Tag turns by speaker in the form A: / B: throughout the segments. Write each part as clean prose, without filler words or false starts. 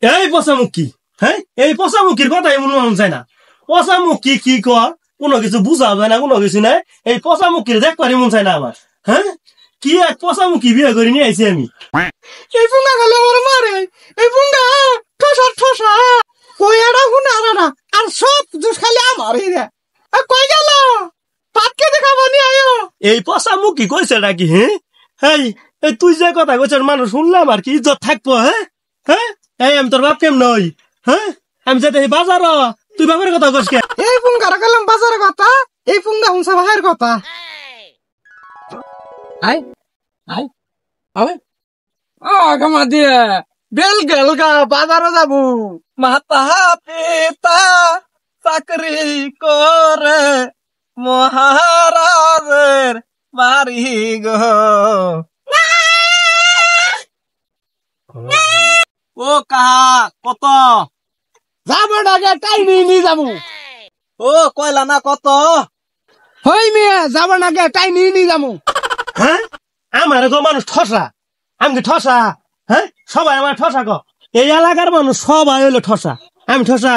A: এই পচামুখী, হ্যাঁ এই পচামুখীর কথা এমন মন চায় না। পচামুখী কি কর কোনো কিছু বুঝা যায় না, কোনো কিছু নাই। এই পচামুখীর দেখবারই মন চায় না আমার। হ্যাঁ কি এক পচামুখী বিয়ে করে নিয়ে আইছি আমি।
B: এই পুঙ্গা গেলে আমার মারে, এই পুঙ্গা ঠসা ঠসা কইয়াটা হুনারা না আর সব জুস খালি আমার রে। কই গেল ভাত খেতে খাবো নি আয়ো।
A: এই পচামুখী কইছে নাকি? হ্যাঁ এই এই তুই যে কথা কইছিস মানুষ শুনলাম আর কি ইজ্জত থাকবো? হ্যাঁ হ্যাঁ এই আমি তোর বাপ কেম নই? হ্যাঁ আমি যেতে বাজার, তুই বাপের কথা কইস কে?
B: এই পুঙ্গারা গেলাম বাজারের কথা, এই পুঙ্গা হুনসা ভাইয়ের কথা। আই আই আবে গামা দিয়ে বেল গেল গা বাজারে যাবো।
C: মাতা পিতা চাকরি করে মহারাজের বাড়ি গো। ও কাহা কত?
B: যাবো ডাকে টাইনি নিয়ে যাবো।
C: ও কয়লা না কত?
B: হই মেয়ে যাবো নাকি টাইনি নিয়ে যাবো।
A: হ্যাঁ আমার গো মানুষ ঠসা, আমি কি ঠসা? হ্যাঁ সবাই আমার ঠসা ক। এই এলাকার মানুষ সবাই হইলো ঠসা, আমি ঠসা?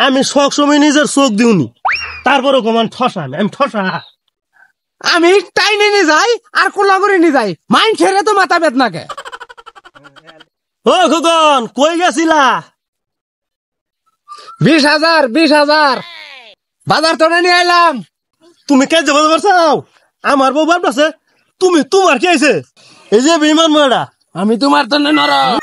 A: আমি সব সময় নিজের চোখ দিউনি, তারপরে গো মানুষ ঠসা, আমি ঠসা?
B: আমি টাইনি নিয়ে যাই আর কোলা করে নিয়ে যাই, মাইন ছেড়ে তো মাথা বেদনাকে।
A: ও খোকন কই গেছিলা?
B: 20,000 20,000 বাজার তো নিয়ে আইলাম।
A: তুমি কে যে বলতে পারছো? আমার বউ বাপ আছে, তুমি তোমার কি আইছে? এই যে বিমান মারা
B: আমি তোমার তো নরম